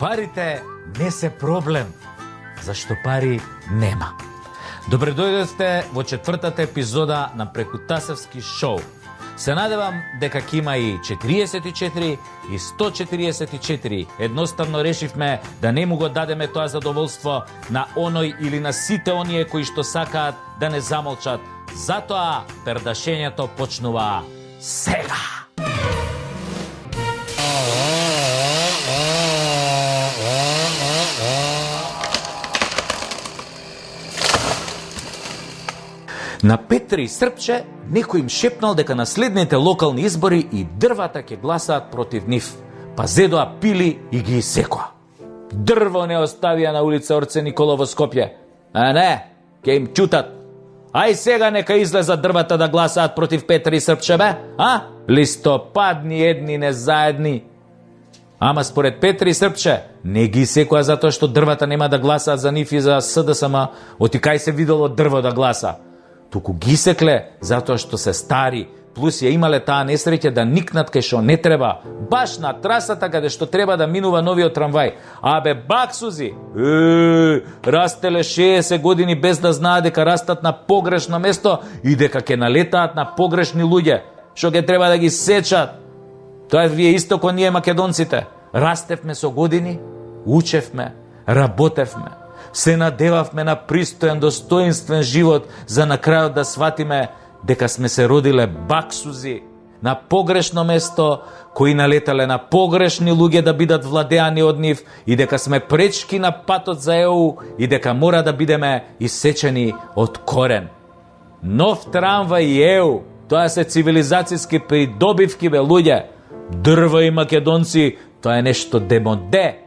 Парите не се проблем, зашто пари нема. Добре дојдовте во четвртата епизода на Прекутасевски шоу. Се надевам дека ќе има и 44 и 144. Едноставно решивме да не му го дадеме тоа задоволство на оној или на сите оние кои што сакаат да не замолчат. Затоа пердашењето почнува сега. На Петри Српче некој им шепнал дека на следните локални избори и дрвата ќе гласаат против нив. Па зедоа пили и ги исекоа. Дрво не оставија на улица Орце Никола во Скопје. А не, ќе им ќутат. Ај сега нека излезат дрвата да гласаат против Петри Српче, бе? А? Листопадни едни не заедни. Ама според Петри Српче не ги исекоа затоа што дрвата нема да гласаат за нив и за СДСМ. Оти кај се видело дрво да гласа. Туку ги секле затоа што се стари, плюс ја имале таа несреќа да никнат кај што не треба, баш на трасата каде што треба да минува новиот трамвај. Абе баксузи, растеле 60 години без да знаат дека растат на погрешно место и дека ќе налетаат на погрешни луѓе, што ќе треба да ги сечат. Тоа вие исто ко ние македонците. Растевме со години, учевме, работевме. Се надевавме на пристоен, достоинствен живот за на крајот да сватиме дека сме се родиле баксузи на погрешно место, кои налетале на погрешни луѓе да бидат владеани од нив и дека сме пречки на патот за ЕУ и дека мора да бидеме исечени од корен. Нов трамвај и ЕУ, тоа се цивилизацијски придобивки, бе луѓе. Дрва и македонци, тоа е нешто демоде.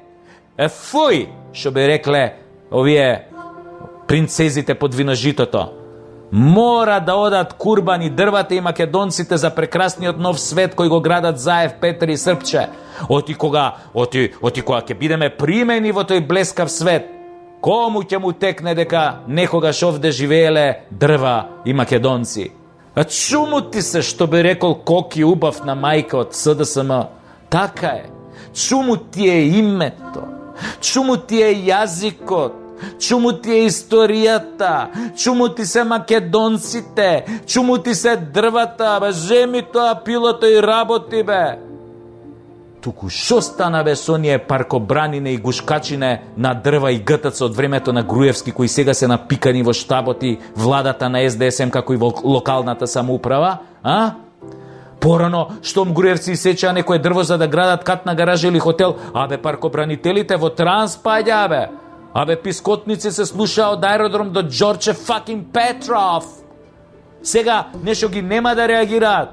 Фуј, што би рекле овие принцезите под виножитото. Мора да одат курбани дрвата и македонците за прекрасниот нов свет кој го градат заев Петри Српче. Оти кога ќе бидеме примени во тој блескав свет, кому ќе му текне дека некогаш овде живееле дрва и македонци? А чуму ти се, што би рекол Коки убав на мајка од СДСМ. Така е. Чуму ти е името. Чуму ти е јазикот, чуму ти е историјата, чуму ти се македонците, чуму ти се дрвата, бе, земи тоа пилото и работи, бе. Туку шо стана, бе, со оние паркобранине и гушкачине на дрва и гтц од времето на Груевски, кои сега се напикани во штабот и владата на СДСМ како и во локалната самоуправа, а? Порано, штом Груевци исечеа некој дрво за да градат катна гаража или хотел, абе паркобранителите во транс паѓа, бе. Абе пискотници се слушаа од аеродром до Џорче факин Петров. Сега нешто ги нема да реагираат.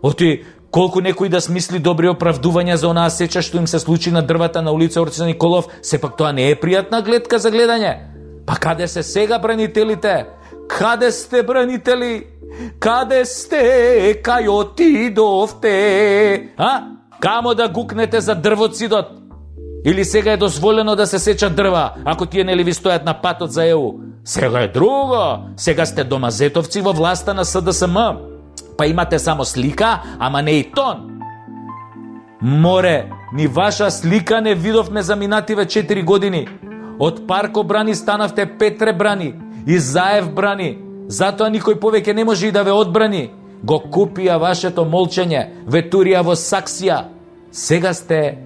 Оти колку некој да смисли добри оправдувања за онаа сеча што им се случи на дрвата на улица Орце Николов, сепак тоа не е пријатна гледка за гледање. Па каде се сега бранителите? Каде сте, бранители? Каде сте, кај отидовте? А? Камо да гукнете за дрвоцидот? Или сега е дозволено да се сечат дрва, ако тие нели ви стојат на патот за ЕУ? Сега е друго. Сега сте домазетовци во власта на СДСМ. Па имате само слика, ама не и тон. Море, ни ваша слика не видовме за минативе 4 години. Од Парко брани станавте Петре брани и Заев брани. Затоа никој повеќе не може и да ве одбрани. Го купија вашето молчење, ве турија во саксија. Сега сте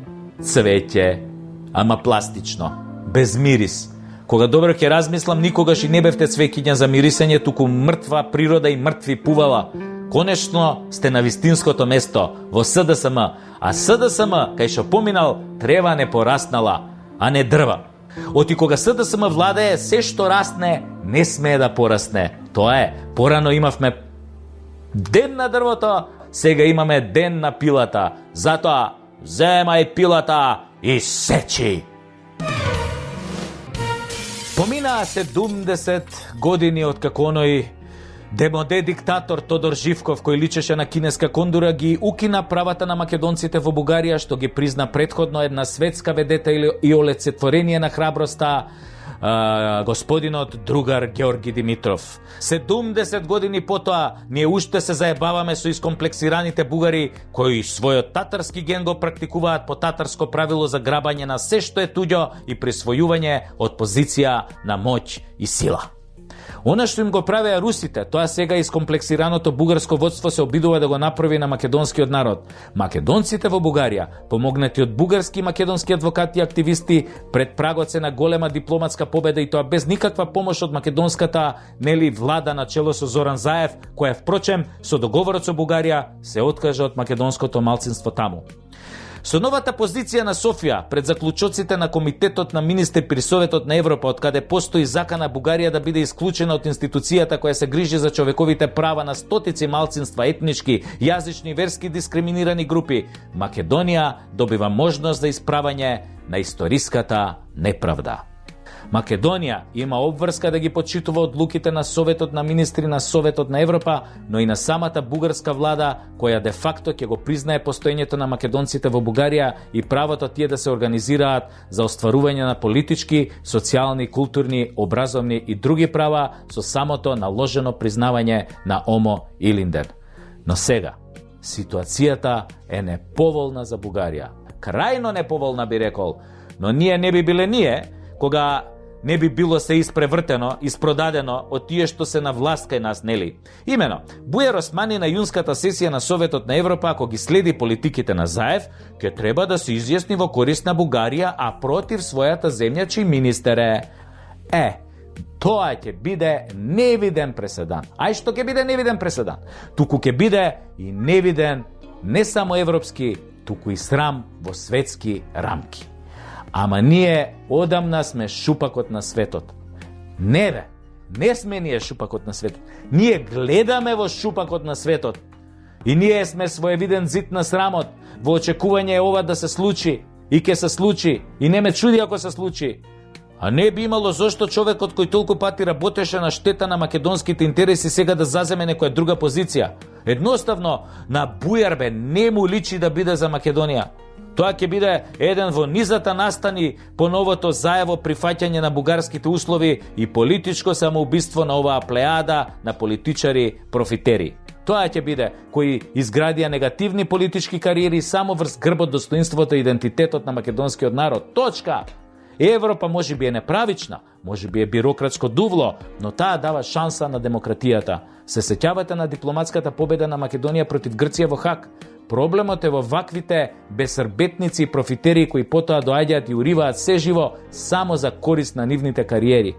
цвеќе, ама пластично, без мирис. Кога добро ќе размислам, никогаш и не бевте цвеќиња за мирисење, туку мртва природа и мртви пувала. Конечно сте на вистинското место, во СДСМ, а СДСМ, кај што поминал, трева не пораснала, а не дрва. Оти кога СДСМ владее, се што расне, не смее да порасне. Тоа е, порано имавме ден на дрвото, сега имаме ден на пилата. Затоа, земај пилата и сечи! Поминаа 70 години од како оној демоде диктатор Тодор Живков, кој личеше на кинеска кондура, ги укина правата на македонците во Бугарија, што ги призна претходно една светска ведета и олицетворение на храброста, господинот другар Георги Димитров. 70 години потоа ние уште се заебаваме со искомплексираните бугари кои својот татарски ген го практикуваат по татарско правило за грабање на се што е туѓо и присвојување од позиција на моќ и сила. Она што им го правеа русите, тоа сега искомплексираното бугарско водство се обидува да го направи на македонскиот народ. Македонците во Бугарија, помогнати од бугарски и македонски адвокати и активисти, пред прагот се на голема дипломатска победа и тоа без никаква помош од македонската влада на чело со Зоран Заев, која впрочем со договорот со Бугарија се откажа од македонското малцинство таму. Со новата позиција на Софија пред заклучоците на Комитетот на министри при Советот на Европа, од каде постои закана Бугарија да биде исклучена од институцијата која се грижи за човековите права на стотици малцинства, етнички, јазични, верски дискриминирани групи, Македонија добива можност за исправање на историската неправда. Македонија има обврска да ги почитува одлуките на Советот на министри на Советот на Европа, но и на самата бугарска влада, која де факто ќе го признае постоењето на македонците во Бугарија и правото тие да се организираат за остварување на политички, социјални, културни, образовни и други права со самото наложено признавање на Омо Илинден. Но сега, ситуацијата е неповолна за Бугарија. Крајно неповолна би рекол, но ние не би биле ние, кога не би било се испревртено, испродадено од тие што се на власт кај нас, нели? Имено, Бујар Османи на јунската сесија на Советот на Европа, ако ги следи политиките на Заев, ќе треба да се изјасни во корист на Бугарија, а против својата земја чиј министер е. Тоа ќе биде невиден преседан. Ај што ќе биде невиден преседан? Туку ќе биде и невиден не само европски, туку и срам во светски рамки. Ама ние одамна сме шупакот на светот. Не бе, не сме ние шупакот на светот. Ние гледаме во шупакот на светот. И ние сме своевиден зид на срамот, во очекување ова да се случи. И ќе се случи. И не ме чуди ако се случи. А не би имало зошто човекот кој толку пати работеше на штета на македонските интереси сега да заземе некоја друга позиција. Едноставно, на Бујар бе не му личи да биде за Македонија. Тоа ќе биде еден во низата настани по новото заево прифаќање на бугарските услови и политичко самоубиство на оваа плеада на политичари профитери. Тоа ќе биде кои изградија негативни политички кариери само врз грбот достоинството и идентитетот на македонскиот народ. Точка! Европа може би е неправична, може би е бирократско дувло, но таа дава шанса на демократијата. Се сеќавате на дипломатската победа на Македонија против Грција во Хаг? Проблемот е во ваквите безсрбетници и профитери кои потоа доаѓаат и уриваат се живо само за корист на нивните кариери.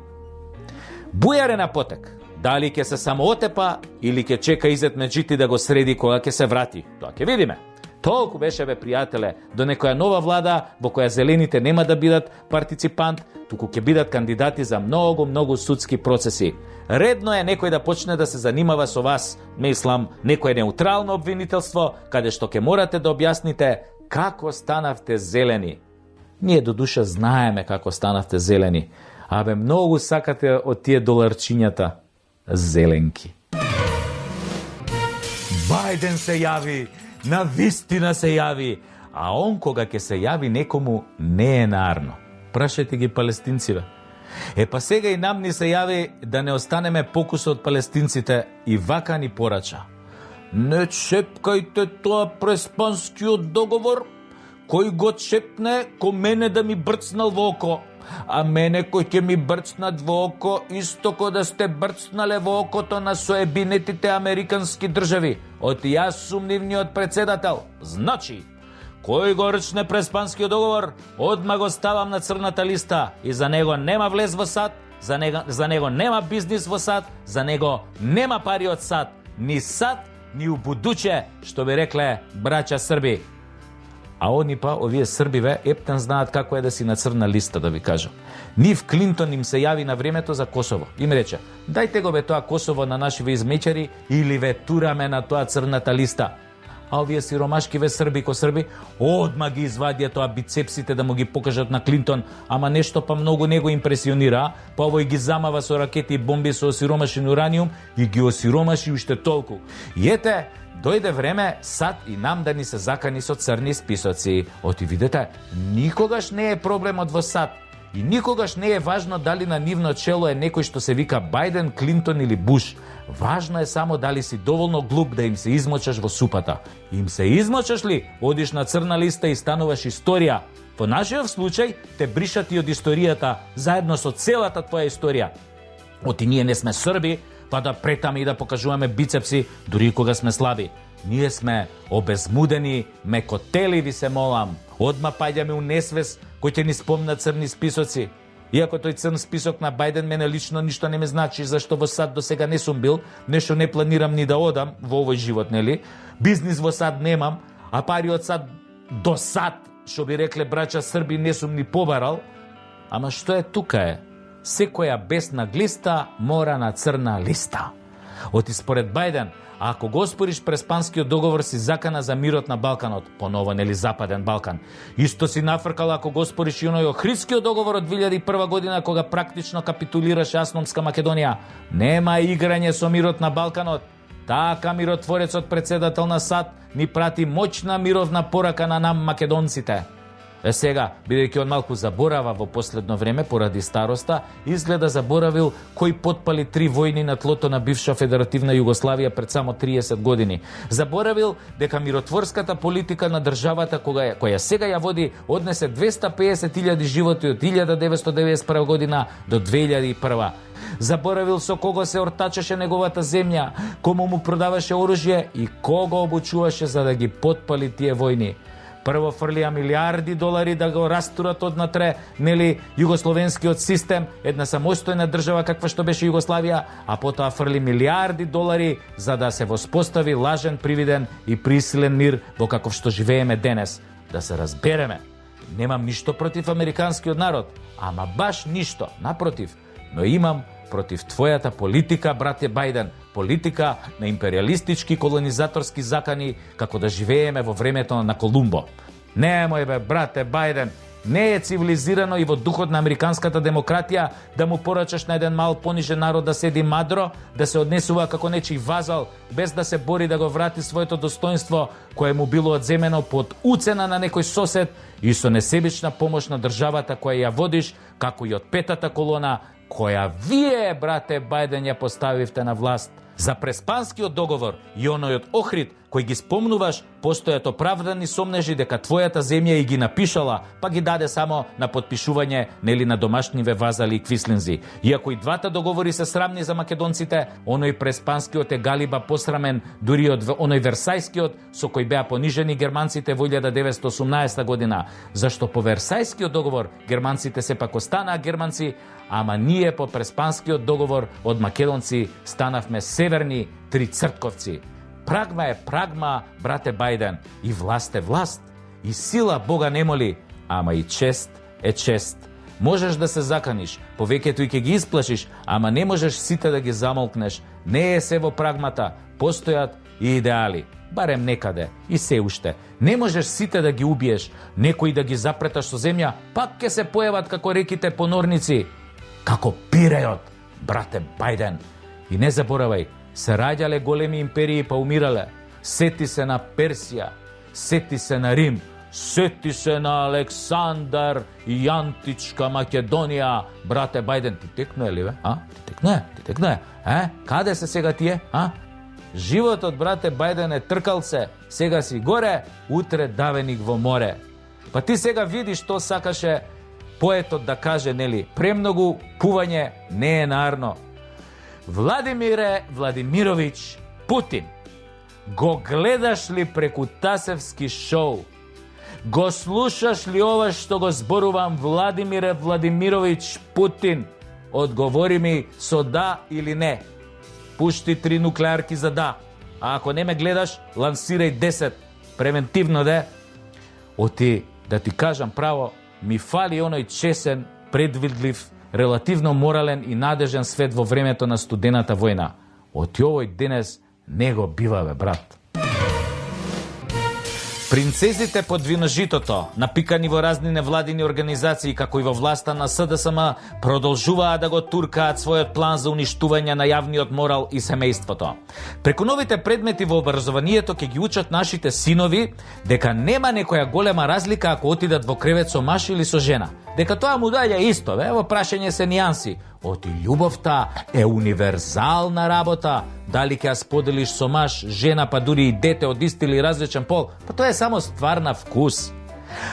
Бујар е на потек. Дали ќе се самоотепа или ќе чека Изет Меджити да го среди кога ќе се врати? Тоа ќе видиме. Толку беше, бе, пријателе, до некоја нова влада во која зелените нема да бидат партиципант, туку ќе бидат кандидати за многу судски процеси. Редно е некој да почне да се занимава со вас, мислам, некој неутрално обвинителство, каде што ќе морате да објасните како станавте зелени. Ние до душа знаеме како станавте зелени, а бе многу сакате од тие доларчињата зеленки. Бајден се јави, на вистина се јави, а он кога ќе се јави некому не е нарно. Прашајте ги палестинциве. Па сега и нам ни се јави да не останеме покуса од палестинците и вака ни порача. Не чепкајте тоа преспанскиот договор, кој го чепне, ко мене да ми брцнал во око, а мене кој ќе ми брцнат во око, исто ко да сте брцнале во окото на соебинетите американски држави. Од јас сум нивниот председател. Значи, кој го рчне преспанскиот договор, одма го ставам на црната листа и за него нема влез во САД, за него нема бизнис во САД, за него нема пари од САД, ни САД, ни у будуче, што би рекле браќа Срби. А они па, овие Србиве, ептен знаат како е да си на црна листа, да ви кажам. Нив Клинтон им се јави на времето за Косово. Им рече, дајте го бе тоа Косово на нашиве измечари или ве тураме на тоа црната листа. А овие сиромашкиве Срби ко Срби, одма ги извадија тоа бицепсите да му ги покажат на Клинтон, ама нешто па многу не го импресионира, па овој ги замава со ракети и бомби со осиромашен ураниум и ги осиромаши уште толку. И ете, дојде време САД и нам да ни се закани со црни списоци. Оти видете, никогаш не е проблемот во САД. И никогаш не е важно дали на нивно чело е некој што се вика Бајден, Клинтон или Буш. Важно е само дали си доволно глуп да им се измочаш во супата. Им се измочаш ли, одиш на црна листа и стануваш историја. Во нашиот случај те бришат и од историјата, заедно со целата твоја историја. Оти ние не сме Срби, па да претаме и да покажуваме бицепси, дури кога сме слаби. Ние сме обезмудени, мекотели, ви се молам. Одма паѓаме у несвес кој ќе ни спомна црни списоци. Иако тој црн список на Бајден мене лично ништо не ме значи, зашто во САД до сега не сум бил, нешто не планирам ни да одам во овој живот, нели? Бизнис во САД немам, а пари од САД до САД, што би рекле браќа Срби, не сум ни побарал. Ама што е тука е? Секоја бесна глиста мора на црна листа. Оти според Бајден, ако го оспориш Преспанскиот договор, си закана за мирот на Балканот, поново нели Западен Балкан. Исто си нафркал ако го оспориш и оној Охридскиот договор од 2001 година, кога практично капитулираше Асномска Македонија. Нема играње со мирот на Балканот. Така миротворецот председател на САД ни прати моćна мировна порака на нам македонците. Сега, бидејќи он малку заборава во последно време поради староста, изгледа заборавил кој потпали 3 војни на тлото на бивша федеративна Југославија пред само 30 години. Заборавил дека миротворската политика на државата која сега ја води однесе 250.000 животи од 1991 година до 2001. Заборавил со кого се ортачеше неговата земја, кому му продаваше оружје и кого обучуваше за да ги потпали тие војни. Прво фрлија милиарди долари да го растурат однатре, нели, југословенскиот систем, една самостојна држава каква што беше Југославија, а потоа фрли милиарди долари за да се воспостави лажен, привиден и присилен мир во каков што живееме денес. Да се разбереме, немам ништо против американскиот народ, ама баш ништо, напротив, но имам против твојата политика, брате Бајден, политика на империалистички колонизаторски закани, како да живееме во времето на Колумбо. Немој бе, брате Бајден, не е цивилизирано и во духот на американската демократија да му порачаш на еден мал понижен народ да седи мадро, да се однесува како нечи вазал, без да се бори да го врати своето достоинство, кое му било одземено под уцена на некој сосед и со несебична помош на државата која ја водиш, како и од петата колона, која вие, брате Бајден, ја поставивте на власт. За Преспанскиот договор и оној од Охрид, кој ги спомнуваш, постојат оправдани сомнежи дека твојата земја и ги напишала, па ги даде само на подпишување, нели на домашниве вазали и квислинзи. Иако и двата договори се срамни за македонците, оној Преспанскиот е галиба посрамен дури од оној Версајскиот, со кој беа понижени германците во 1918 година. Зашто по Версајскиот договор германците сепак останаа германци, ама ние по Преспанскиот договор од македонци станавме северни трицртковци. Прагма е прагма, брате Бајден, и власт е власт, и сила Бога не моли, ама и чест е чест. Можеш да се заканиш, повеќето и ќе ги исплашиш, ама не можеш сите да ги замолкнеш. Не е се во прагмата, постојат и идеали, барем некаде, и се уште. Не можеш сите да ги убиеш, некои да ги запреташ со земја, пак ќе се појават како реките понорници, како пирејот, брате Бајден. И не заборавај, се раѓале големи империи па умирале. Сети се на Персија, сети се на Рим, сети се на Александар и античка Македонија. Брате Бајден, ти текнуе ли бе? Ти текнуе? Каде се сега тие? Животот, брате Бајден, е тркалце. Сега си горе, утре давеник во море. Па ти сега види што сакаше поетот да каже, нели? Премногу пување не е нарно. Владимире Владимировиќ Путин, го гледаш ли преку Тасевски шоу? Го слушаш ли ова што го зборувам, Владимире Владимировиќ Путин? Одговори ми со да или не. Пушти 3 нуклеарки за да. А ако не ме гледаш, лансирај 10. Превентивно де. Оти, да ти кажам право, ми фали оној чесен, предвидлив, релативно морален и надежен свет во времето на студената војна. Оти овој денес не го бива, бе, брат. Принцезите под виножитото, напикани во разни невладини организации, како и во власта на СДСМ, продолжуваат да го туркаат својот план за уништување на јавниот морал и семејството. Преку новите предмети во образованието ќе ги учат нашите синови дека нема некоја голема разлика ако отидат во кревет со маж или со жена. дека тоа му доаѓа исто, во прашање се нијанси. Оти љубовта е универзална работа. Дали ќе ја споделиш со маж, жена, па дури и дете од ист или различен пол, па тоа е само ствар на вкус.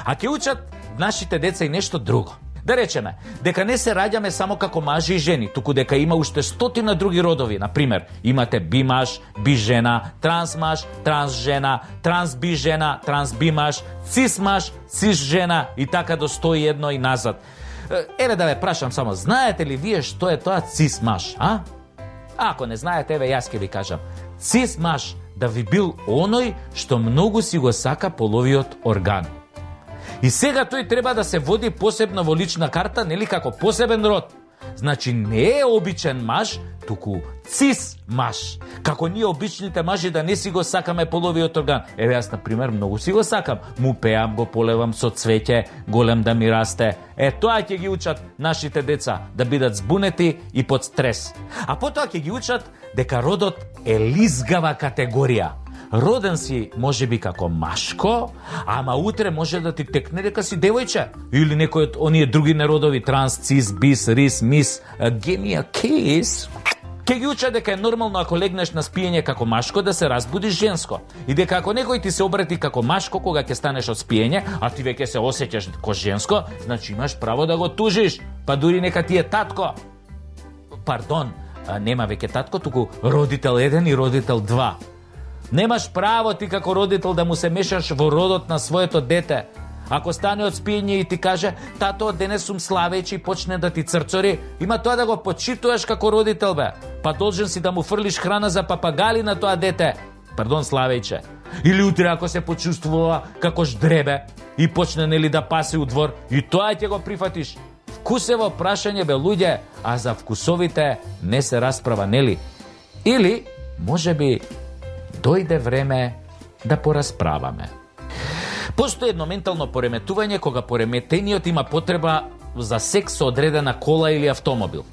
А ќе учат нашите деца и нешто друго. Да речеме, дека не се раѓаме само како мажи и жени, туку дека има уште стотина други родови. Например, имате бимаж, бижена, трансмаж, трансжена, трансбижена, трансбимаж, цисмаж, цисжена и така до 101 и назад. Еве да ве прашам само, знаете ли вие што е тоа цисмаж, а? Ако не знаете, еве јас ќе ви кажам. Цисмаж да ви бил оној што многу си го сака половиот орган. И сега тој треба да се води посебно во лична карта, нели како посебен род. Значи не е обичен маж, туку цис маж. Како ние обичните мажи да не си го сакаме половиот орган. Еве јас, например, многу си го сакам. Му пеам, го полевам со цвеќе, голем да ми расте. Тоа ќе ги учат нашите деца, да бидат збунети и под стрес. А потоа ќе ги учат дека родот е лизгава категорија. Роден си можеби како машко, ама утре може да ти текне дека си девојче. Или некој од оние други народови, транс, цис, бис, рис, мис, give me a kiss. Ке ги учат дека е нормално ако легнеш на спиење како машко да се разбудиш женско. И дека ако некој ти се обрати како машко кога ќе станеш од спиење, а ти веќе се осеќаш како женско, значи имаш право да го тужиш. Па дури нека ти е татко. Пардон, нема веќе татко, туку родител 1 и родител 2. Немаш право ти како родител да му се мешаш во родот на своето дете. Ако стане од спиење и ти каже, тато, денес сум славејче и почне да ти црцори, има тоа да го почитуваш како родител, бе. Па должен си да му фрлиш храна за папагали на тоа дете. Пардон, славејче. Или утре ако се почувствува како ждребе и почне нели да паси у двор, и тоа ќе го прифатиш. Вкусево прашање, бе, луѓе, а за вкусовите не се расправа, нели? Или, можеби, дојде време да порасправаме. Постои едно ментално пореметување кога пореметениот има потреба за секс со одредена кола или автомобил.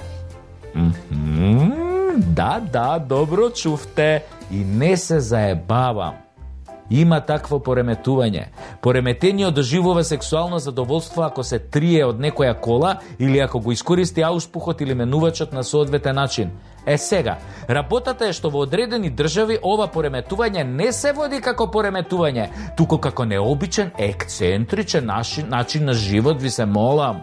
Да, добро чувте и не се заебавам. Има такво пореметување. Пореметениот доживува сексуално задоволство ако се трие од некоја кола или ако го искористи ауспухот или менувачот на соодветен начин. Сега, работата е што во одредени држави ова пореметување не се води како пореметување, туку како необичен, ексцентричен начин на живот, ви се молам.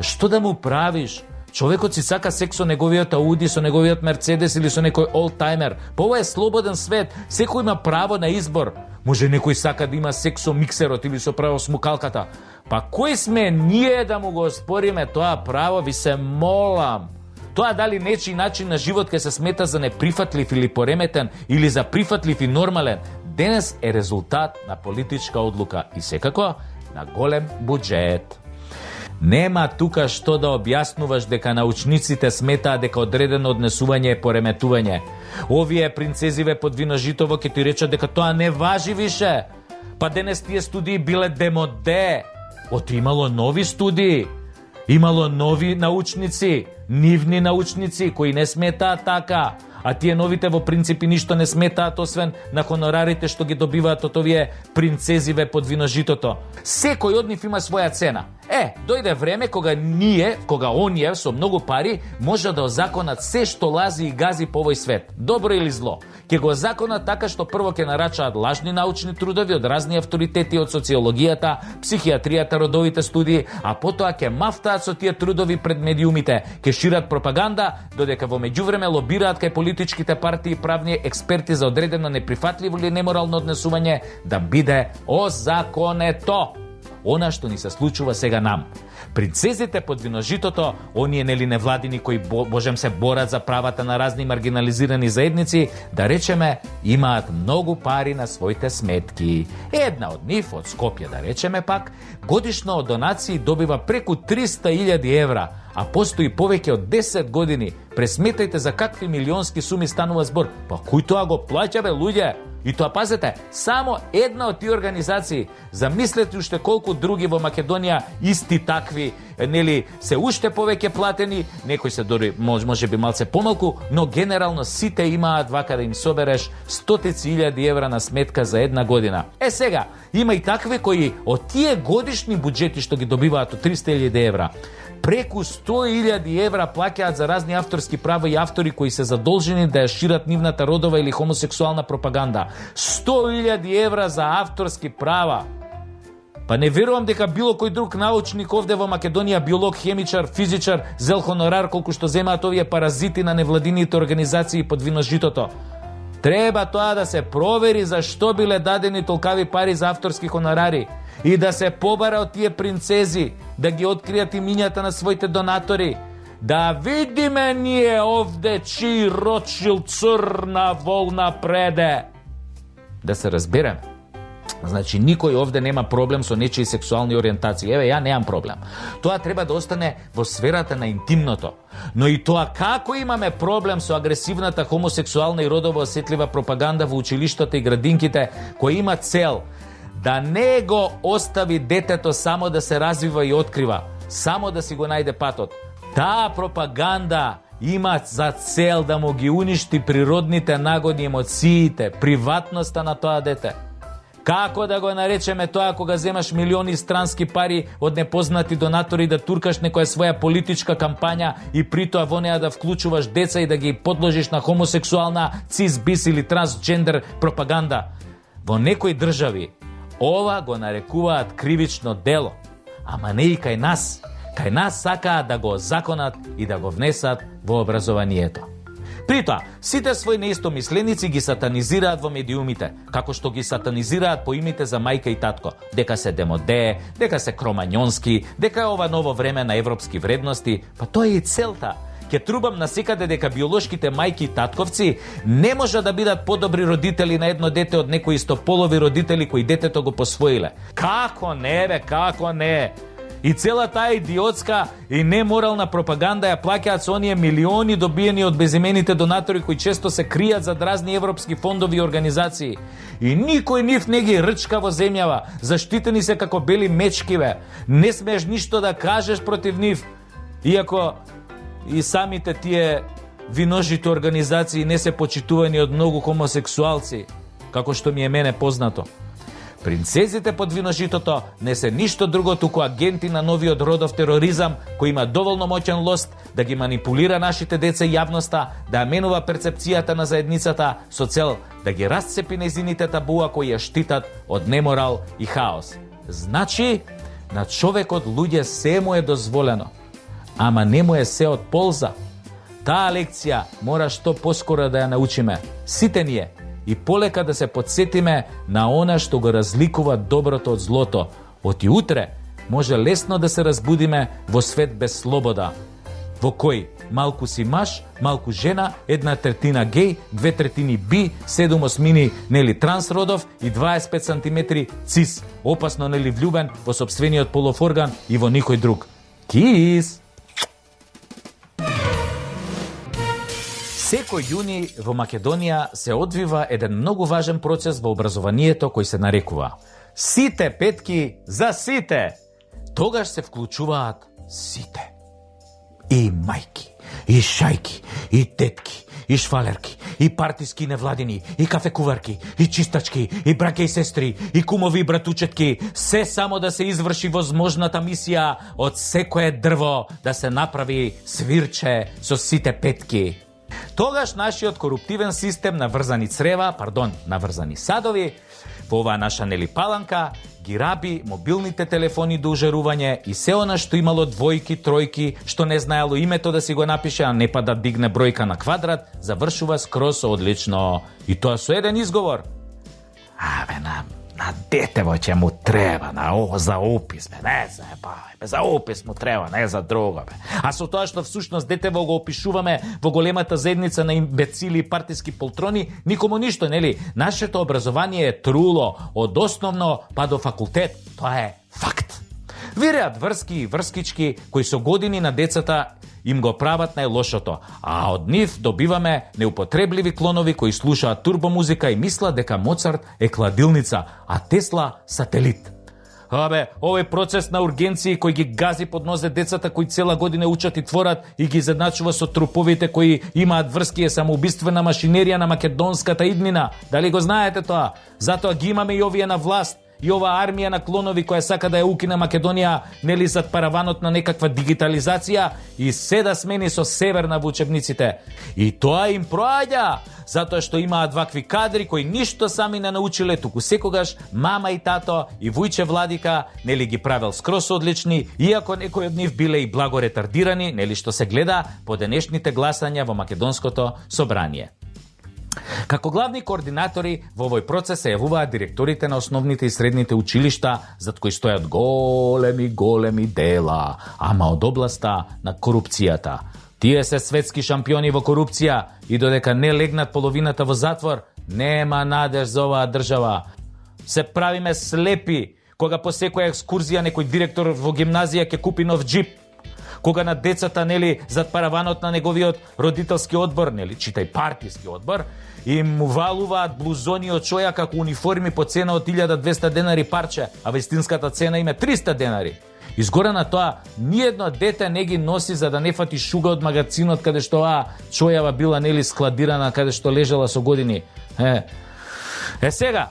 Што да му правиш? Човекот си сака секс со неговиот Ауди, со неговиот Мерцедес или со некој олдтаймер. Па ова е слободен свет, секој има право на избор. Може некој сака да има секс со миксерот или со смукалката. Па кој сме ние да му го оспориме тоа право, ви се молам. Тоа дали нечи начин на живот ќе се смета за неприфатлив или пореметен, или за прифатлив и нормален, денес е резултат на политичка одлука и секако на голем буџет. Нема тука што да објаснуваш дека научниците сметаат дека одредено однесување е пореметување. Овие принцезиве под вино житово ќе ти речат дека тоа не важи више. Па денес тие студии биле демоде. Оти имало нови студии, имало нови научници, нивни научници кои не сметаат така. А тие новите во принципи ништо не сметаат освен на хонорарите што ги добиваат од овие принцезиве под виножитото. Секој од нив има своја цена. Дојде време кога оние со многу пари може да озаконат се што лази и гази по овој свет, добро или зло. Ќе го озаконат така што прво ќе нарачаат лажни научни трудови од разни авторитети од социологијата, психијатријата, родовите студии, а потоа ќе мафтаат со тие трудови пред медиумите, ќе шират пропаганда, додека во меѓувреме лобираат кај политичките партии и правни експерти за одредено неприфатливо или неморално однесување да биде озаконето. Она што ни се случува сега нам. Принцезите под виножитото, оние нели невладини кои божем се борат за правата на разни маргинализирани заедници, да речеме, имаат многу пари на своите сметки. Една од нив, од Скопје да речеме пак, годишно од донации добива преку 300.000 евра, а постои повеќе од 10 години. Пресметајте за какви милионски суми станува збор. Па кој тоа го плаќа, бе, луѓе? И тоа, пазете, само една од тие организации. Замислете уште колку други во Македонија исти такви нели се уште повеќе платени, некои се дори може би малце помалку, но генерално сите имаат вака да им собереш стотици илјади евра на сметка за една година. Сега, има и такви кои од тие годишни буџети што ги добиваат од 300.000 евра, преку 100.000 евра плаќаат за разни авторски права и автори кои се задолжени да ја шират нивната родова или хомосексуална пропаганда. 100.000 евра за авторски права. Па не верувам дека било кој друг научник овде во Македонија, биолог, хемичар, физичар, зел хонорар колку што земаат овие паразити на невладините организации под виножитото. Треба тоа да се провери зашто биле дадени толкави пари за авторски хонорари и да се побара од тие принцези, да ги откријат имињата на своите донатори. Да видиме ние овде чии Ротшилд црна волна преде. Да се разбереме. Значи, никој овде нема проблем со нечии сексуални ориентации. Еве, ја немам проблем. Тоа треба да остане во сферата на интимното. Но и тоа како имаме проблем со агресивната хомосексуална и родово осетлива пропаганда во училиштата и градинките, која има цел да не го остави детето само да се развива и открива, само да си го најде патот. Таа пропаганда има за цел да му ги уништи природните нагоди, емоциите, приватноста на тоа дете. Како да го наречеме тоа кога земаш милиони странски пари од непознати донатори да туркаш некоја своја политичка кампања и притоа во неа да вклучуваш деца и да ги подложиш на хомосексуална, цис, бис или трансджендер пропаганда? Во некои држави ова го нарекуваат кривично дело, ама не и кај нас. Кај нас сакаат да го законат и да го внесат во образованието. Притоа, сите своји неистомисленици ги сатанизираат во медиумите, како што ги сатанизираат по имите за мајка и татко, дека се демоде, дека се кромањонски, дека е ова ново време на европски вредности, па тоа е и целта. Ке трубам насекаде дека биолошките мајки и татковци не може да бидат подобри родители на едно дете од некои истополови родители кои детето го посвоиле. Како не, бе, како не? И цела таа идиотска и неморална пропаганда ја плаќаат со оние милиони добиени од безимените донатори кои често се кријат зад разни европски фондови и организации. И никој нив не ги рчка во земјава, заштитени се како бели мечкиве. Не смееш ништо да кажеш против нив, иако и самите тие виножите организации не се почитувани од многу хомосексуалци, како што ми е мене познато. Принцезите под виножитото не се ништо друго туку агенти на новиот родов тероризам, кој има доволно моќен лост да ги манипулира нашите деца и јавноста, да ја менува перцепцијата на заедницата со цел да ги расцепи незините табуа кои ја штитат од неморал и хаос. Значи, на човекот луѓе се му е дозволено, ама не му е се од полза. Таа лекција мора што поскоро да ја научиме. Сите ние, и полека да се подсетиме на она што го разликува доброто од злото. Оти утре може лесно да се разбудиме во свет без слобода, во кој малку си маж, малку жена, 1/3 геј, 2/3 би, 7/8 нели трансродов и 25 сантиметри цис, опасно нели влюбен во сопствениот полов орган и во никој друг. Кис! Секој јуни во Македонија се одвива еден многу важен процес во образованието кој се нарекува Сите петки за сите. Тогаш се вклучуваат сите. И мајки, и шајки, и тетки, и швалерки, и партиски невладини, и кафекуварки, и чистачки, и браке и сестри, и кумови и братучетки, се само да се изврши возможната мисија од секое дрво да се направи свирче со сите петки. Тогаш нашиот коруптивен систем на врзани садови, во оваа наша нели паланка, ги раби мобилните телефони до ужарување и се она што имало двојки, тројки, што не знаело името да си го напише, а не па да дигне бројка на квадрат, завршува скроз одлично. И тоа со еден изговор. На детево ќе му треба, за опис, не за опис му треба, не за друго, А со тоа што всушност детево го опишуваме во големата заедница на имбецили и партиски полтрони, никому ништо, нели? Нашето образование е труло, од основно па до факултет. Тоа е факт. Виреат врски и врскички кои со години на децата им го прават најлошото, а од нив добиваме неупотребливи клонови кои слушаат турбомузика и мислат дека Моцарт е кладилница, а Тесла сателит. овој процес на ургенции кој ги гази под нозе децата кои цела година учат и творат и ги задначува со труповите кои имаат врски е самоубиствена машинерија на македонската иднина. Дали го знаете тоа? Затоа ги имаме и овие на власт. И ова армија на клонови која сака да ја укине Македонија, нели зад параванот на некаква дигитализација и се да смени со северна во учебниците. И тоа им проаѓа, затоа што имаат вакви кадри кои ништо сами не научиле, туку секогаш мама и тато и Вујче Владика нели ги правел скрос одлични, иако некои од нив биле и благо ретардирани, нели што се гледа по денешните гласања во македонското собрание. Како главни координатори во овој процес се јавуваат директорите на основните и средните училишта, зад кои стојат големи дела, ама од областа на корупцијата. Тие се светски шампиони во корупција и додека не легнат половината во затвор, нема надеж за оваа држава. Се правиме слепи кога по секоја екскурзија некој директор во гимназија ќе купи нов џип, кога на децата, нели, зад параванот на неговиот родителски одбор, нели, читај партиски одбор, им валуваат блузони од чоја како униформи по цена од 1200 денари парче, а вистинската цена им е 300 денари. Изгора на тоа, ниедно дете не ги носи за да не фати шуга од магазинот каде што оваа чојава била, нели, складирана, каде што лежала со години. Сега,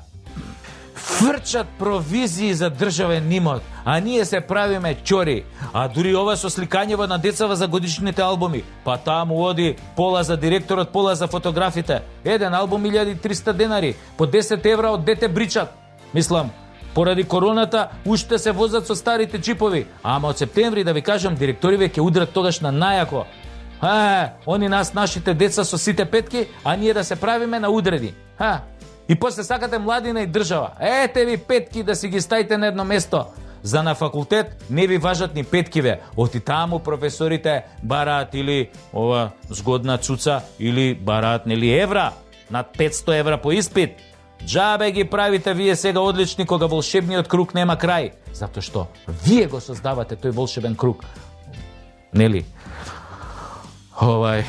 фрчат провизии за државен имот, а ние се правиме ќори. А дури ова со сликањево на децава за годишните албуми, па таа му оди пола за директорот, пола за фотографите. Еден албум 1300 денари, по 10 евра од дете бричат. Мислам, поради короната уште се возат со старите џипови, ама од септември, да ви кажам, директориве ќе удрат тогаш на најако. Они нашите деца со сите петки, а ние да се правиме на удреди. И после сакате младина и држава. Ете ви петки да си ги стаите на едно место. За на факултет не ви важат ни петкиве. Оти таму професорите бараат или ова згодна цуца, или бараат нели евра. Над 500 евра по испит. Джабе ги правите вие сега одлични кога волшебниот круг нема крај. Затоа што вие го создавате тој волшебен круг. Нели? А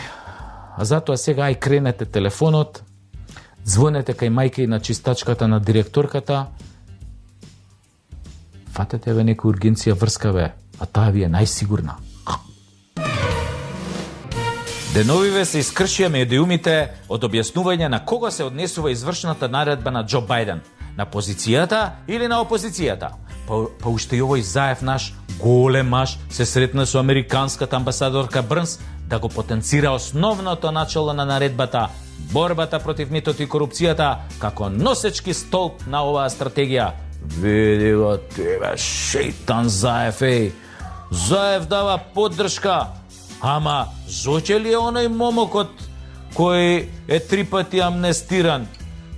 затоа сега ај кренете телефонот, звонете кај мајка и на чистачката на директорката, фатете ве некоја ургенција врска ве, а таа ви е најсигурна. Деновиве се искршија медиумите од објаснување на кого се однесува извршната наредба на Џо Бајден, на позицијата или на опозицијата. Па уште и овој Заев наш голем маж се сретна со американската амбасадорка Брнс да го потенцира основното начало на наредбата, борбата против митот и корупцијата, како носечки столб на оваа стратегија. Види го тебе, шейтан Заев, Заев дава поддршка, ама Зоќе ли е оној момокот кој е 3 пати амнестиран?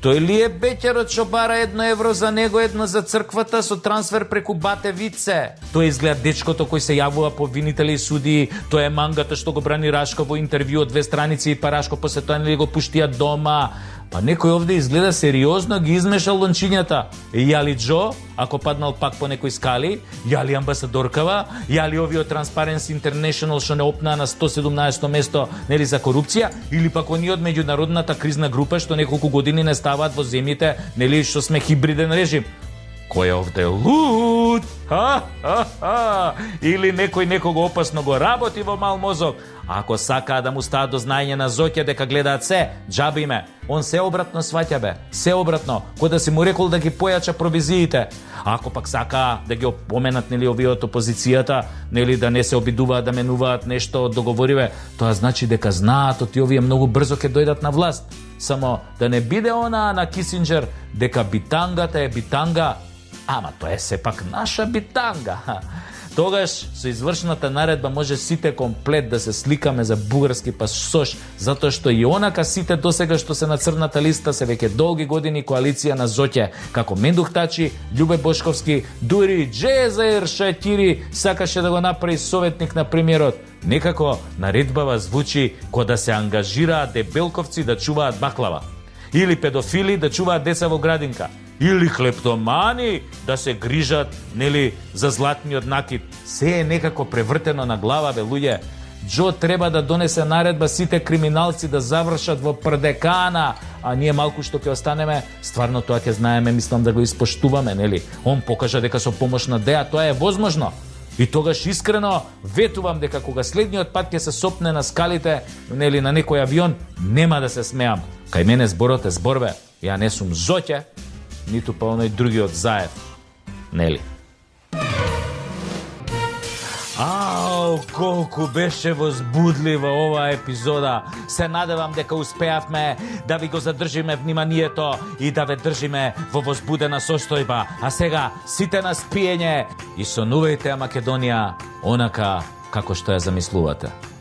Тој ли е беќарот што бара 1 евро за него, 1 за црквата со трансфер преку Бате Вице? Тој изгледа дечкото кој се јавува по обвинители и судии, тој е мангата што го брани Рашко во интервју од 2 страници и па Рашко после тоа не го пуштија дома. Па некој овде изгледа сериозно ги измешал лончињата. Јали Џо, ако паднал пак по некој скали, јали амбасадоркава, јали овие Transparency International што не опнаа на 117 место, нели, за корупција, или пак оние од меѓународната кризна група што неколку години не ставаат во земјите, нели, што сме хибриден режим. Кој е овде луд? Или некој некого опасно го работи во мал мозок. Ако сакаа да му стават до знаење на Зоќе дека гледаат се, џаби ме. Он се обратно сваќа бе. Се обратно, кој да си му рекол да ги појача провизиите. Ако пак сакаа да ги опоменат, нели, овие од опозицијата, нели, да не се обидуваат да менуваат нешто од договориве, тоа значи дека знаат оти овие многу брзо ќе дојдат на власт. Само да не биде она на Кисинџер дека битангата е битанга, ама тоа е сепак наша битанга. Тогаш со извршната наредба може сите комплет да се сликаме за бугарски пасош, затоа што и онака сите досега што се на црната листа се веќе долги години коалиција на Зоќе, како Мендух Тачи, Љубе Бошковски, дури Џезаир Шајтири сакаше да го направи советник на премиерот. Некако наредбава звучи ко да се ангажираат дебелковци да чуваат баклава, или педофили да чуваат деца во градинка, или клептомани да се грижат, нели, за златниот накид. Се е некако превртено на глава, бе луѓе. Џо треба да донесе наредба сите криминалци да завршат во Прдекана, а ние малку што ќе останеме, стварно тоа ќе знаеме, мислам да го испоштуваме, нели? Он покажа дека со помош на Деа тоа е возможно. И тогаш искрено ветувам дека кога следниот пат ќе се сопне на скалите, нели, на некој авион, нема да се смеам. Кај мене зборот е зборбе. Ја не сум Зоќе, ниту па оној другиот Заев. Нели? Ау, колку беше возбудлива оваа епизода. Се надевам дека успеавме да ви го задржиме вниманието и да ве држиме во возбудена состојба. А сега, сите на спиење и сонувајте Македонија онака како што ја замислувате.